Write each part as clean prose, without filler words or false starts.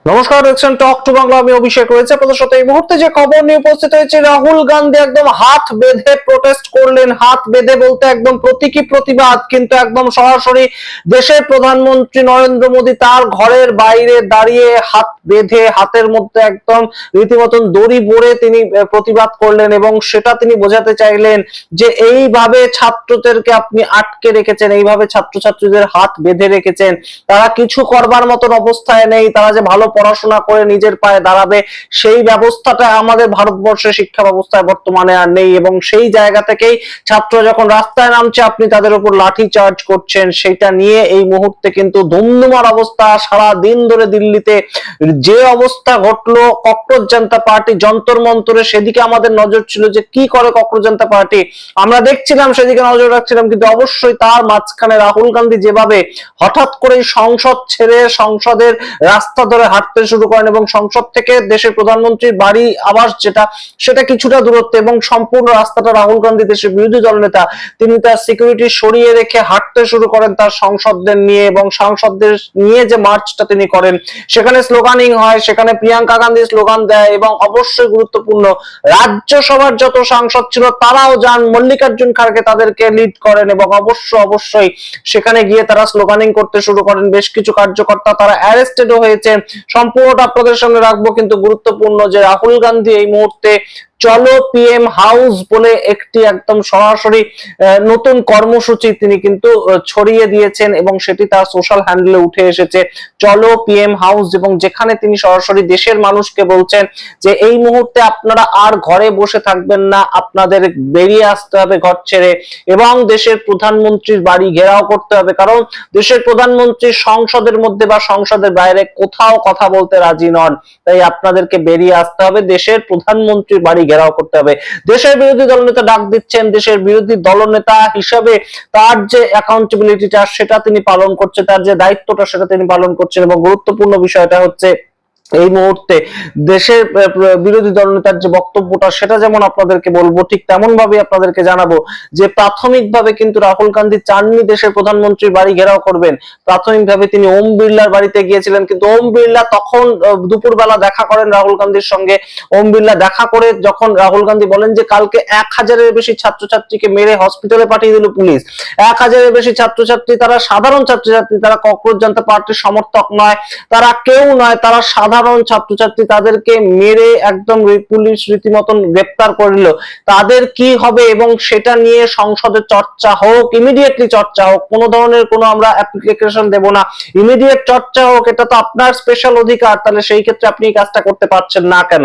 নমস্কার, দেখছেন talk to Bangla. আমি অভিষেক রয়েছে আপনাদের সাথে। এই মুহূর্তে যে খবর নিয়ে উপস্থিত হয়েছে, রাহুল গান্ধী একদম হাত বেঁধে প্রোটেস্ট করলেন। হাত বেঁধে বলতে একদম প্রতীকী প্রতিবাদ, কিন্তু একদম সরাসরি দেশের প্রধানমন্ত্রী নরেন্দ্র মোদী তার ঘরের বাইরে দাঁড়িয়ে হাত বেঁধে, হাতের মধ্যে একদম রীতিমতন দড়ি পরে তিনি প্রতিবাদ করলেন এবং সেটা তিনি বোঝাতে চাইলেন যে এইভাবে ছাত্রদেরকে আপনি আটকে রেখেছেন, এইভাবে ছাত্রছাত্রীদের হাত বেঁধে রেখেছেন, তারা কিছু করবার মতন অবস্থায় নেই, তারা যে ভালো পড়াশোনা করে নিজের পায়ে দাঁড়াবে সেই ব্যবস্থাটা আমাদের ভারতবর্ষের শিক্ষা ব্যবস্থায় বর্তমানে আর নেই। এবং সেই জায়গা থেকেই ছাত্র যখন রাস্তায় নামছে, আপনি তাদের উপর লাঠি চার্জ করছেন। সেটা নিয়ে এই মুহূর্তে কিন্তু ধুমধুমার অবস্থা। সারা দিন ধরে দিল্লিতে যে অবস্থা ঘটলো, ককরোচ জনতা পার্টি যন্তর মন্তরে, সেদিকে আমাদের নজর ছিল যে কি করে ককরোচ জনতা পার্টি, আমরা দেখছিলাম, সেদিকে নজর রাখছিলাম। কিন্তু অবশ্যই তার মাঝখানে রাহুল গান্ধী যেভাবে হঠাৎ করে সংসদ ছেড়ে সংসদের রাস্তা ধরে হাঁটতে শুরু করেন এবং সংসদ থেকে দেশের প্রধানমন্ত্রীর বাড়ি আবাস সেটা কিছুটা দূরত্ব, এবং সম্পূর্ণ রাস্তাটা রাহুল গান্ধী, দেশের বিরোধী দলনেতা, তিনি তার সিকিউরিটি সরিয়ে রেখে হাঁটতে শুরু করেন তার সংসদদের নিয়ে। এবং সংসদদের নিয়ে যে মার্চটা তিনি করেন, সেখানে স্লোগানিং হয়, সেখানে প্রিয়াঙ্কা গান্ধী স্লোগান দেয়। এবং অবশ্যই গুরুত্বপূর্ণ, রাজ্যসভার যত সাংসদ ছিল তারাও যান, মল্লিকার্জুন খাড়গে তাদেরকে লিড করেন এবং অবশ্যই সেখানে গিয়ে তারা স্লোগানিং করতে শুরু করেন। বেশ কিছু কার্যকর্তা তারা অ্যারেস্টেডও হয়েছে। সম্পূর্ণটা আপনাদের সঙ্গে রাখবো, কিন্তু গুরুত্বপূর্ণ যে রাহুল গান্ধী এই মুহূর্তে চলো পিএম হাউস বলে একটি একদম সরাসরি নতুন কর্মসূচি তিনি কিন্তু ছড়িয়ে দিয়েছেন এবং সেটি তার সোশ্যাল হ্যান্ডেলে উঠে এসেছে, চলো পিএম হাউস। এবং যেখানে তিনি সরাসরি দেশের মানুষকে বলছেন যে এই মুহূর্তে আপনারা আর ঘরে বসে থাকবেন না, আপনাদের বেরিয়ে আসতে হবে ঘর ছেড়ে এবং দেশের প্রধানমন্ত্রীর বাড়ি ঘেরাও করতে হবে। কারণ দেশের প্রধানমন্ত্রী সংসদের মধ্যে বা সংসদের বাইরে কোথাও কথা বলতে রাজি নন, তাই আপনাদেরকে বেরিয়ে আসতে হবে, দেশের প্রধানমন্ত্রীর বাড়ি ঘেরাও করতে হবে। দেশের বিরোধী দলনেতা ডাক দিচ্ছেন, দেশের বিরোধী দলনেতা হিসাবে তার যে অ্যাকাউন্টেবিলিটিটা সেটা তিনি পালন করছেন, তার যে দায়িত্বটা সেটা তিনি পালন করছেন। এবং গুরুত্বপূর্ণ বিষয়টা হচ্ছে এই মুহূর্তে দেশের বিরোধী দলনেতার যে বক্তব্যটা সেটা যেমন আপনাদেরকে বলবো, ঠিক তেমন ভাবে আপনাদেরকে জানাবো যে প্রাথমিকভাবে কিন্তু রাহুল গান্ধী চাননি দেশের প্রধানমন্ত্রীর বাড়ি ঘেরাও করবেন। প্রাথমিকভাবে তিনি ওম বিড়লার বাড়িতে গিয়েছিলেন, কিন্তু ওম বিড়লা তখন দুপুরবেলা দেখা করেন রাহুল গান্ধীর সঙ্গে। ওম বিড়লা দেখা করে যখন রাহুল গান্ধী বলেন যে কালকে 1000-এর বেশি ছাত্রছাত্রীকে মেরে হসপিটালে পাঠিয়ে দিল পুলিশ, 1000-এর বেশি ছাত্রছাত্রী, তারা সাধারণ ছাত্রছাত্রী, তারা ককরোচ জনতা পার্টির সমর্থক নয়, তারা কেউ নয়, তারা সাধারণ ছাত্রছাত্রী, তাদেরকে মেরে একদম পুলিশ রীতিমতন গ্রেপ্তার করল। তাদের কি হবে? এবং সেটা নিয়ে সংসদে চর্চা হোক, ইমিডিয়েটলি চর্চা হোক, কোনো ধরনের কোনো আমরা অ্যাপ্লিকেশন দেব না, ইমিডিয়েট চর্চা হোক। এটা তো আপনার স্পেশাল অধিকার, তাহলে সেই ক্ষেত্রে আপনি এই কাজটা করতে পারছেন না কেন?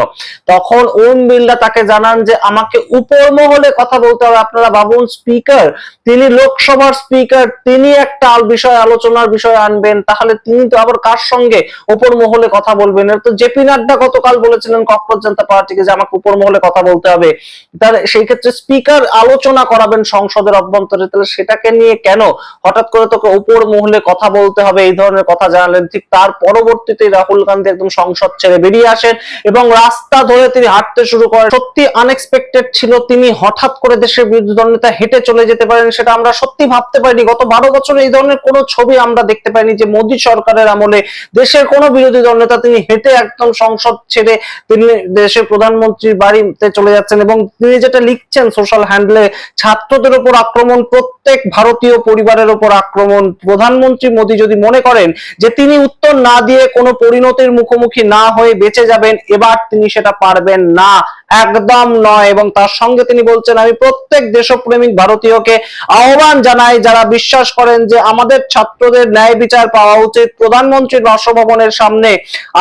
তখন ওম বিড়লা তাকে জানান যে আমাকে উপর মহলে কথা বলতে হবে। আপনারা ভাবুন, স্পিকার, তিনি লোকসভার স্পিকার, তিনি একটা বিষয় আলোচনার বিষয় আনবেন, তাহলে তিনি তো আবার কার সঙ্গে উপর মহলে কথা বলবেন? তো জেপি নাড্ডা গতকাল বলেছিলেন ককরোচ জনতা পার্টিকে যে আমাকে উপর মহলে কথা বলতে হবে, তার সেই ক্ষেত্রে স্পিকার আলোচনা করাবেন সংসদের অভ্যন্তরে, তাহলে সেটাকে নিয়ে কেন হঠাৎ করে তোকে উপর মহলে কথা বলতে হবে, এই ধরনের কথা জানালেন। ঠিক তার পরবর্তীতে রাহুল গান্ধী একদম সংসদ ছেড়ে বেরিয়ে আসেন এবং রাস্তা ধরে তিনি হাঁটতে শুরু করেন। সত্যি আনএক্সপেক্টেড ছিল, তিনি হঠাৎ করে দেশের বিরোধী দলনেতা হেঁটে চলে যেতে পারেন, সেটা আমরা সত্যি ভাবতে পারিনি। গত 12 বছরে এই ধরনের কোনো ছবি আমরা দেখতে পাইনি যে মোদী সরকারের আমলে দেশের কোনো বিরোধী দলনেতা তিনি হেঁটে একদম সংসদ ছেড়ে তিনি দেশের প্রধানমন্ত্রীর বাড়িতে চলে যাচ্ছেন। এবং তিনি যেটা লিখছেন সোশ্যাল হ্যান্ডেলে, ছাত্রদের উপর আক্রমণ, প্রত্যেক ভারতীয় পরিবারের উপর আক্রমণ। প্রধানমন্ত্রী মোদী যদি মনে করেন যে তিনি উত্তর না দিয়ে কোনো পরিণতির মুখোমুখি না হয়ে বেঁচে যাবেন, এবার তিনি সেটা পারবেন না, একদম নয়। এবং তার সঙ্গে তিনি বলছেন আমি প্রত্যেক দেশপ্রেমিক ভারতীয়কে আহ্বান জানাই যারা বিশ্বাস করেন যে আমাদের ছাত্রদের ন্যায় বিচার পাওয়া উচিত, প্রধানমন্ত্রীর বাসভবনের সামনে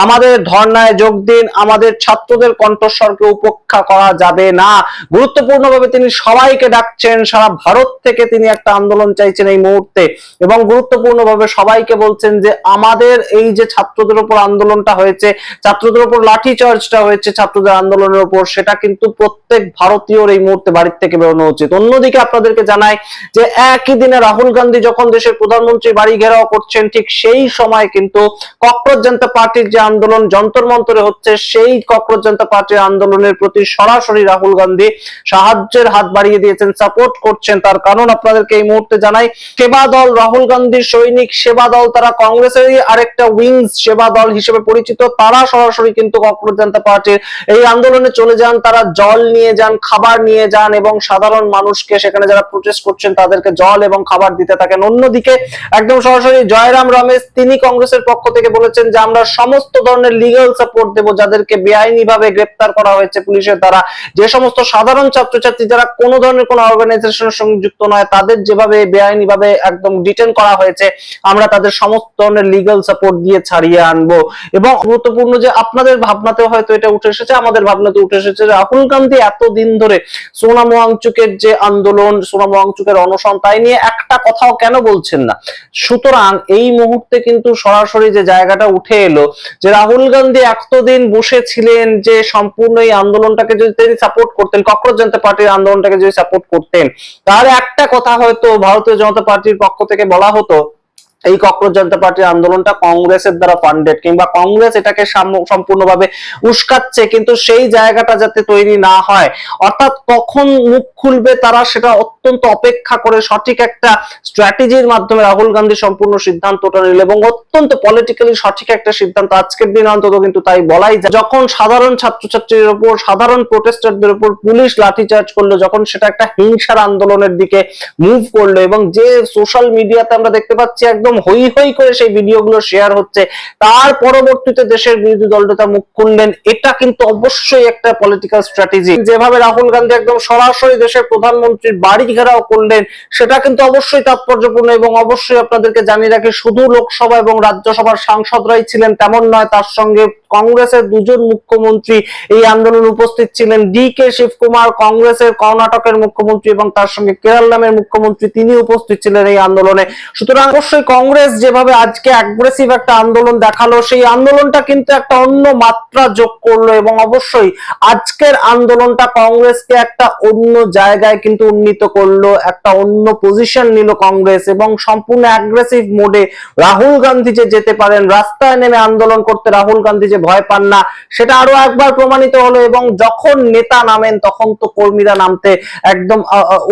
আমাদের ধর্নায় যোগ দিন, আমাদের ছাত্রদের কণ্ঠস্বরকে উপেক্ষা করা যাবে না। গুরুত্বপূর্ণভাবে তিনি সবাইকে ডাকছেন, সারা ভারত থেকে তিনি একটা আন্দোলন চাইছেন এই মুহূর্তে। এবং গুরুত্বপূর্ণভাবে সবাইকে বলছেন যে আমাদের এই যে ছাত্রদের উপর আন্দোলনটা হয়েছে, ছাত্রদের উপর লাঠি চার্জটা হয়েছে, ছাত্রদের আন্দোলনের উপর, সেটা কিন্তু প্রত্যেক প্রত্যেক ভারতীয়র এই মুহূর্তে বাড়ির থেকে বেরোনো উচিত। অন্যদিকে আপনাদেরকে জানাই যে একই দিনে রাহুল গান্ধী যখন দেশের প্রধানমন্ত্রী বাড়ি ঘেরাও করছেন, ঠিক সেই সময় কিন্তু ককরোচ জনতা পার্টির যে আন্দোলন যন্তর মন্তরে হচ্ছে, সেই ককরোচ জনতা পার্টির আন্দোলনের প্রতি সরাসরি রাহুল গান্ধী সাহায্যের হাত বাড়িয়ে দিয়েছেন, সাপোর্ট করছেন। তার কারণ আপনাদেরকে এই মুহূর্তে জানাই, সেবা দল, রাহুল গান্ধীর সৈনিক সেবা দল, তারা কংগ্রেসেরই আরেকটা উইংস সেবা দল হিসেবে পরিচিত, তারা সরাসরি কিন্তু ককরোচ জনতা পার্টির এই আন্দোলনে চলে যান। তারা জল নিয়ে যান, খাবার নিয়ে যান এবং সাধারণ মানুষকে, সেখানে যারা প্রোটেস্ট করছেন তাদেরকে জল এবং খাবার দিতে থাকেন। অন্যদিকে একদম সরাসরি জয়রাম রমেশ, তিনি কংগ্রেসের পক্ষ থেকে বলেছেন যে আমরা সমস্ত ধরনের লিগ্যাল সাপোর্ট দেব যাদেরকে বেআইনি ভাবে গ্রেফতার করা হয়েছে পুলিশের দ্বারা, যে সমস্ত সাধারণ ছাত্রছাত্রী যারা কোনো ধরনের কোনো অর্গানাইজেশনের সঙ্গে যুক্ত নয়, তাদের যেভাবে বেআইনি ভাবে একদম ডিটেন করা হয়েছে, আমরা তাদের সমস্ত ধরনের লিগ্যাল সাপোর্ট দিয়ে ছাড়িয়ে আনবো। এবং গুরুত্বপূর্ণ যে আপনাদের ভাবনাতেও হয়তো এটা উঠে এসেছে, আমাদের ভাবনাতে উঠে এসেছে, রাহুল গান্ধী এতদিন ধরে সোনাম ওয়াংচুকের যে আন্দোলন, সোনাম ওয়াংচুকের অনশন, তাই নিয়ে একটা কথাও কেন বলছেন না। সুতরাং এই মুহূর্তে কিন্তু সরাসরি যে জায়গাটা উঠে এলো যে রাহুল গান্ধী এতদিন বসেছিলেন যে সম্পূর্ণ এই আন্দোলনটাকে যদি তিনি সাপোর্ট করতেন, ককরোচ জনতা পার্টির আন্দোলনটাকে যদি সাপোর্ট করতেন, তাহলে একটা কথা হয়তো ভারতীয় জনতা পার্টির পক্ষ থেকে বলা হতো, এই ককরোচ জনতা পার্টির আন্দোলনটা কংগ্রেসের দ্বারা ফান্ডেড, কিংবা কংগ্রেস এটাকে সম্পূর্ণভাবে উস্কাচ্ছে, কিন্তু সেই জায়গাটা যাতে তৈরি না হয়, অর্থাৎ কখন মুখ খুলবে তারা সেটা অত্যন্ত অপেক্ষা করে সঠিক একটা স্ট্র্যাটেজির মাধ্যমে রাহুল গান্ধী সম্পূর্ণ সিদ্ধান্তটা নিল, এবং অত্যন্ত পলিটিক্যালি সঠিক একটা সিদ্ধান্ত। আজকের দিন অন্তত কিন্তু তাই বলাই যায়, যখন সাধারণ ছাত্রছাত্রীর উপর, সাধারণ প্রোটেস্টারদের উপর পুলিশ লাঠিচার্জ করলো, যখন সেটা একটা হিংসার আন্দোলনের দিকে মুভ করলো, এবং যে সোশ্যাল মিডিয়াতে আমরা দেখতে পাচ্ছি একদম হই হই করে সেই ভিডিওগুলো শেয়ার হচ্ছে, তার পরবর্তীতে দেশের বিরোধী দলনেতা মুখ খুললেন, এটা কিন্তু অবশ্যই একটা পলিটিক্যাল স্ট্র্যাটেজি। যেভাবে রাহুল গান্ধী একদম সরাসরি দেশের প্রধানমন্ত্রীর বাড়ি ঘেরাও করলেন, সেটা কিন্তু অবশ্যই তাৎপর্যপূর্ণ। এবং অবশ্যই আপনাদেরকে জানিয়ে রাখি, শুধু লোকসভা এবং রাজ্যসভার সাংসদরাই ছিলেন তেমন নয়, তার সঙ্গে কংগ্রেসের দুজন মুখ্যমন্ত্রী এই আন্দোলনে উপস্থিত ছিলেন। ডি.কে. শিবকুমার কংগ্রেসের কর্ণাটকের মুখ্যমন্ত্রী, এবং তার সঙ্গে কেরালামের মুখ্যমন্ত্রী, তিনি উপস্থিত ছিলেন এই আন্দোলনে। সুতরাং অবশ্যই কংগ্রেস যেভাবে আজকে অ্যাগ্রেসিভ একটা আন্দোলন দেখালো, সেই আন্দোলনটা কিন্তু একটা অন্য মাত্রা যোগ করলো, এবং অবশ্যই আজকের আন্দোলনটা কংগ্রেসকে একটা অন্য জায়গায় কিন্তু উন্নীত করলো, একটা অন্য পজিশন নিল কংগ্রেস, এবং সম্পূর্ণ অ্যাগ্রেসিভ মোডে রাহুল গান্ধী যে যেতে পারেন, রাস্তায় নেমে আন্দোলন করতে রাহুল গান্ধী যে ভয় পান না, সেটা আরো একবার প্রমাণিত হলো। এবং যখন নেতা নামেন তখন তো কর্মীরা নামতে একদম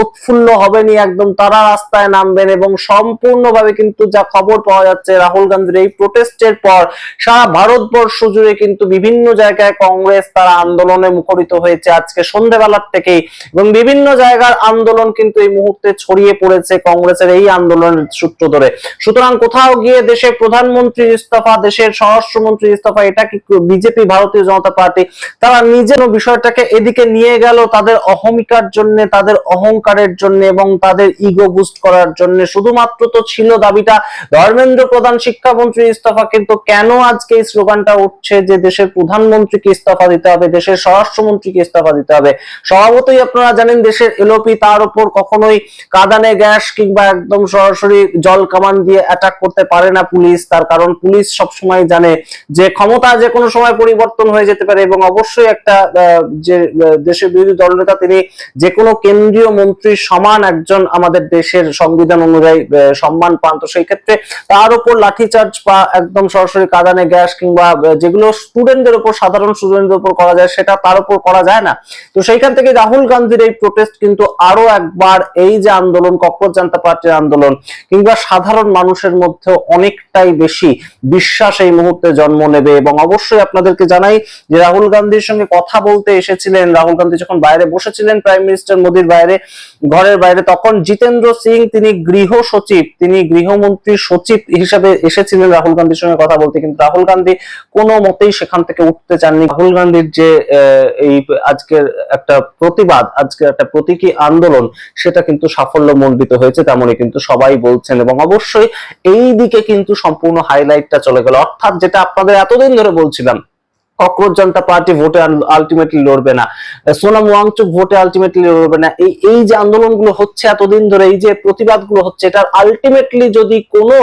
উৎফুল্ল হবেনই, একদম তারা রাস্তায় নামবেন। এবং সম্পূর্ণভাবে কিন্তু যা খবর পাওয়া যাচ্ছে, রাহুল গান্ধীর এই প্রোটেস্টের পর সারা ভারতবর্ষ জুড়ে কিন্তু বিভিন্ন জায়গায় কংগ্রেস তারা আন্দোলনে মুখরিত হয়েছে আজকে সন্ধ্যাবেলার থেকেই, এবং বিভিন্ন জায়গার আন্দোলন কিন্তু এই মুহূর্তে ছড়িয়ে পড়েছে কংগ্রেসের এই আন্দোলনের সূত্র ধরে। সুতরাং কোথাও গিয়ে দেশের প্রধানমন্ত্রীর ইস্তফা, দেশের স্বরাষ্ট্রমন্ত্রীর ইস্তফা, এটা কি বিজেপি, ভারতীয় জনতা পার্টি তারা নিজের বিষয়টাকে এদিকে নিয়ে গেল তাদের অহমিকার জন্য, তাদের অহংকারের জন্য, এবং তাদের ইগো বুস্ট করার জন্য। শুধুমাত্র তো ছিল দাবিটা ধর্মেন্দ্র প্রধান শিক্ষামন্ত্রী ইস্তফা, কিন্তু কেন আজকে এই স্লোগানটা উঠছে যে দেশের প্রধানমন্ত্রীকে ইস্তফা দিতে হবে, দেশের স্বরাষ্ট্রমন্ত্রীকে ইস্তফা দিতে হবে? স্বভাবতই আপনারা জানেন, দেশের এলওপি, তার উপর কখনোই কাঁদানে গ্যাস কিংবা একদম সরাসরি জল কামান দিয়ে অ্যাটাক করতে পারে না পুলিশ। তার কারণ পুলিশ সবসময় জানে যে ক্ষমতা যে কোনো সময় পরিবর্তন হয়ে যেতে পারে, এবং অবশ্যই একটা যে দেশের বিরোধী দলনেতা, তিনি যে কোনো কেন্দ্রীয় মন্ত্রীর সমান একজন আমাদের দেশের সংবিধান অনুযায়ী সম্মান পান। তো সেই ক্ষেত্রে তার উপর লাঠিচার্জ বা একদম সরাসরি কাঁদানে গ্যাস কিংবা যেগুলো স্টুডেন্টদের উপর, সাধারণ স্টুডেন্টদের উপর করা যায়, সেটা তার উপর করা যায় না। তো সেইখান থেকে রাহুল গান্ধীর এই প্রোটেস্ট কিন্তু আরো একবার এই যে আন্দোলন, ককরোচ জনতা পার্টির আন্দোলন, কিংবা সাধারণ মানুষের মধ্যে অনেকটাই বেশি বিশ্বাস এই মুহূর্তে জন্ম নেবে। এবং অবশ্যই আপনাদেরকে জানাই যে রাহুল গান্ধীর সঙ্গে কথা বলতে এসেছিলেন, রাহুল গান্ধী যখন বাইরে বসেছিলেন প্রাইম মিনিস্টার মোদির বাইরে, ঘরের বাইরে, তখন জিতেন্দ্র সিং, তিনি গৃহ সচিব, তিনি গৃহমন্ত্রী সচিব হিসাবে এসেছিলেন রাহুল গান্ধীর সঙ্গে কথা বলতে, কিন্তু রাহুল গান্ধী কোনো মতেই সেখান থেকে উঠতে চাননি। রাহুল গান্ধীর যে এই আজকের একটা প্রতিবাদ, আজকের একটা প্রতীকী আন্দোলন, সেটা কিন্তু সাফল্যমণ্ডিত হয়েছে, তেমনই কিন্তু সবাই বলছেন। এবং অবশ্যই এই দিকে কিন্তু সম্পূর্ণ হাইলাইটটা চলে গেল, অর্থাৎ যেটা আপনাদের এতদিন ধরে বলছিলাম, ককরোচ জনতা পার্টি ভোটে আলটিমেটলি লড়বে না, সোনাম ওয়াংচুক ভোটে আলটিমেটলি লড়বে না, এই যে আন্দোলনগুলো হচ্ছে এতদিন ধরে, এই যে প্রতিবাদগুলো হচ্ছে, এটার আলটিমেটলি যদি কোনো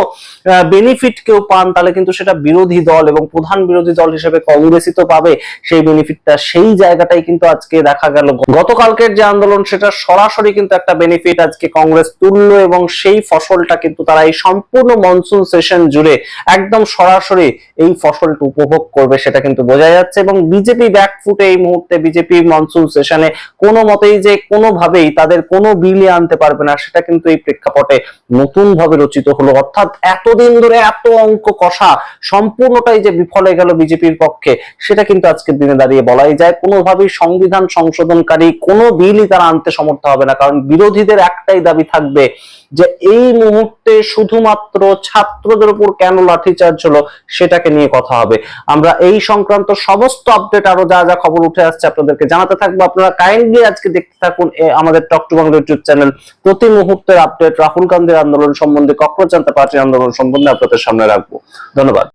বেনিফিট কেউ পান তাহলে কিন্তু সেটা বিরোধী দল, এবং প্রধান বিরোধী দল হিসেবে কংগ্রেসই তো পাবে সেই বেনিফিটটা। সেই জায়গাটাই কিন্তু আজকে দেখা গেল গতকালকের যে আন্দোলন সেটা সরাসরি কিন্তু একটা বেনিফিট আজকে কংগ্রেস তুললো, এবং সেই ফসলটা কিন্তু তারা এই সম্পূর্ণ মনসুন সেশন জুড়ে একদম সরাসরি এই ফসলটা উপভোগ করবে সেটা কিন্তু বোঝা যাচ্ছে। এবং বিজেপি ব্যাকফুটে এই মুহূর্তে, বিজেপি মনসুন সেশনে কোনো মতেই যে কোনোভাবেই তাদের কোনো বিলই আনতে পারবে না সেটা কিন্তু এই প্রেক্ষাপটে নতুন ভাবে রচিত হলো। অর্থাৎ এতদিন ধরে এত অঙ্ক কষা সম্পূর্ণটাই যে বিফলে গেল বিজেপির পক্ষে, সেটা কিন্তু আজকের দিনে দাঁড়িয়ে বলাই যায় কোনোভাবেই সংবিধান সংশোধনকারী কোনো বিলই তারা আনতে সমর্থ হবে না। কারণ বিরোধীদের একটাই দাবি থাকবে যে এই মুহূর্তে শুধুমাত্র ছাত্রদের উপর কেন লাঠিচার্জ হলো সেটাকে নিয়ে কথা হবে। আমরা এই সংক্রান্ত সমস্ত আপডেট, আরো যা যা খবর উঠে আসছে আপনাদেরকে জানাতে থাকবো। আপনারা কাইন্ডলি আজকে দেখতে থাকুন আমাদের talk to Bangla YouTube channel. প্রতি মুহূর্তের আপডেট রাহুল গান্ধীর আন্দোলন সম্বন্ধে, ককরোচ জনতা পার্টির আন্দোলন সম্বন্ধে আপনাদের সামনে রাখবো। ধন্যবাদ।